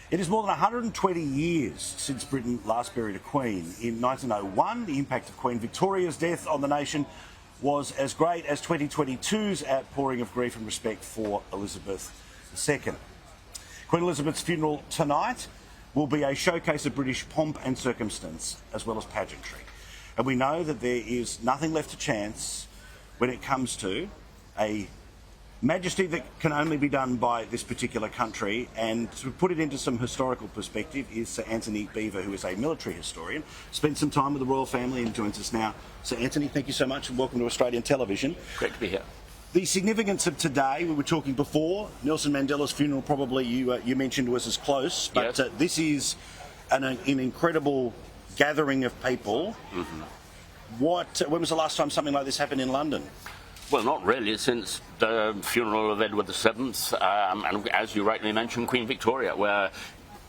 It is more than 120 years since Britain last buried a Queen. In 1901, the impact of Queen Victoria's death on the nation was as great as 2022's outpouring of grief and respect for Elizabeth II. Queen Elizabeth's funeral tonight will be a showcase of British pomp and circumstance, as well as pageantry. And we know that there is nothing left to chance when it comes to a majesty that can only be done by this particular country. And to put it into some historical perspective is Sir Antony Beevor, who is a military historian, spent some time with the royal family and joins us now. Sir Antony, thank you so much and welcome to Australian television. Great to be here. The significance of today, we were talking before, Nelson Mandela's funeral probably you mentioned was as close, but yes. This is an incredible gathering of people. Mm-hmm. When was the last time something like this happened in London? Well, not really, since the funeral of Edward VII, and as you rightly mentioned, Queen Victoria, where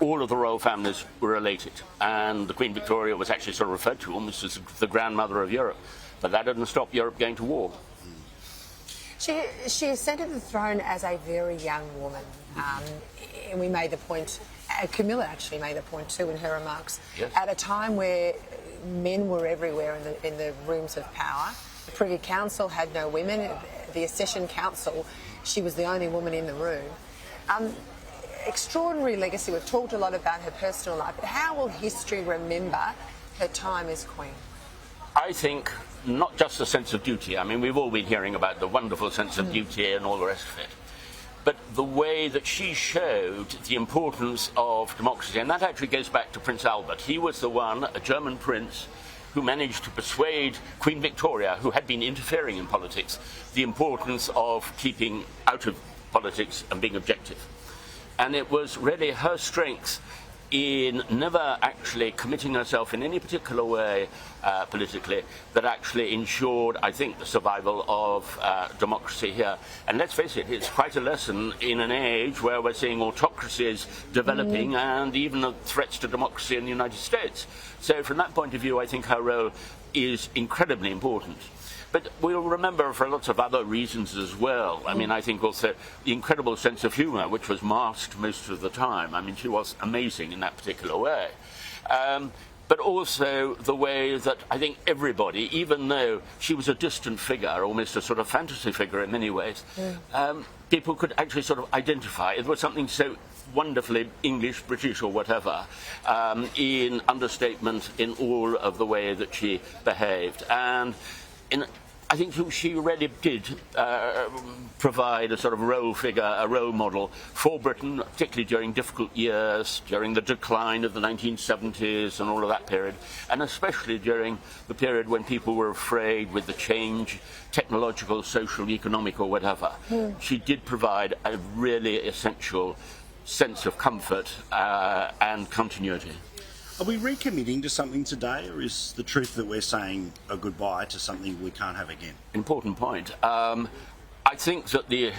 all of the royal families were related. And the Queen Victoria was actually sort of referred to almost as the grandmother of Europe. But that didn't stop Europe going to war. She ascended the throne as a very young woman. And we made the point, Camilla actually made the point too in her remarks, yes. At a time where men were everywhere in the rooms of power. The Privy Council had no women. The Accession Council, she was the only woman in the room. Extraordinary legacy. We've talked a lot about her personal life, but how will history remember her time as Queen? I think not just a sense of duty. I mean, we've all been hearing about the wonderful sense of duty and all the rest of it. But the way that she showed the importance of democracy, and that actually goes back to Prince Albert. He was the one, a German prince, who managed to persuade Queen Victoria, who had been interfering in politics, the importance of keeping out of politics and being objective. And it was really her strength in never actually committing herself in any particular way politically that actually ensured, I think, the survival of democracy here. And let's face it, it's quite a lesson in an age where we're seeing autocracies developing and even threats to democracy in the United States. So from that point of view, I think her role is incredibly important. But we'll remember for lots of other reasons as well. I mean, I think also the incredible sense of humour, which was masked most of the time. I mean, she was amazing in that particular way. But also the way that I think everybody, even though she was a distant figure, almost a sort of fantasy figure in many ways, people could actually sort of identify. It was something so wonderfully English, British or whatever, in understatement in all of the way that she behaved. And I think she really did provide a sort of role figure, a role model for Britain, particularly during difficult years, during the decline of the 1970s and all of that period, and especially during the period when people were afraid with the change, technological, social, economic or whatever. She did provide a really essential sense of comfort and continuity. Are we recommitting to something today, or is the truth that we're saying a goodbye to something we can't have again? Important point. I think that the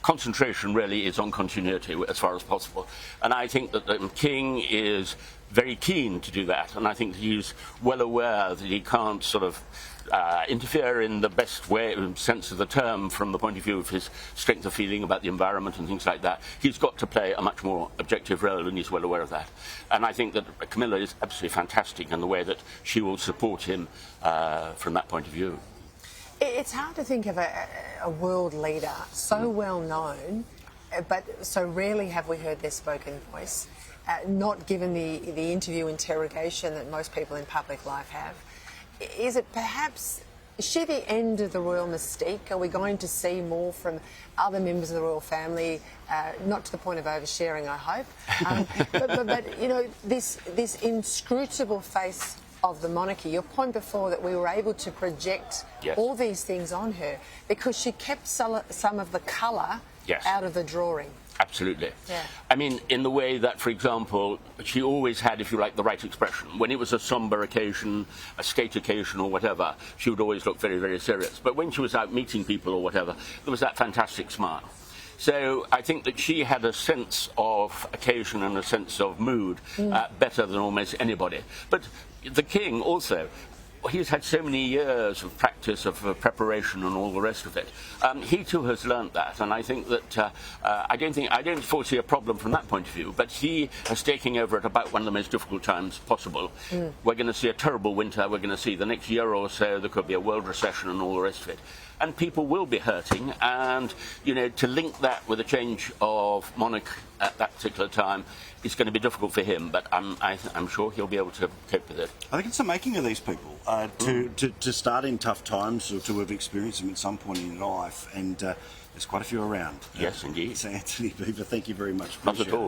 concentration really is on continuity as far as possible. And I think that the King is very keen to do that. And I think he's well aware that he can't sort of interfere in the best way, sense of the term, from the point of view of his strength of feeling about the environment and things like that. He's got to play a much more objective role, and he's well aware of that. And I think that Camilla is absolutely fantastic in the way that she will support him from that point of view. It's hard to think of a world leader so well known, but so rarely have we heard their spoken voice, not given the interview interrogation that most people in public life have. Is it perhaps, is she the end of the royal mystique? Are we going to see more from other members of the royal family, not to the point of oversharing, I hope, but you know, this inscrutable face of the monarchy. Your point before that we were able to project all these things on her because she kept some of the colour out of the drawing. Absolutely. Yeah. I mean, in the way that, for example, she always had, if you like, the right expression. When it was a sombre occasion, a state occasion or whatever, she would always look very, very serious. But when she was out meeting people or whatever, there was that fantastic smile. So I think that she had a sense of occasion and a sense of mood better than almost anybody. But the King also, he's had so many years of practice, of preparation, and all the rest of it. He too has learnt that, and I think that I don't foresee a problem from that point of view. But he is taking over at about one of the most difficult times possible. We're going to see a terrible winter. We're going to see the next year or so there could be a world recession and all the rest of it. And people will be hurting, and to link that with a change of monarch at that particular time is going to be difficult for him. But I'm sure he'll be able to cope with it. I think it's the making of these people to start in tough times or to have experienced them at some point in life, and there's quite a few around. Yes, indeed. Sir Antony Beevor, thank you very much. Not at all.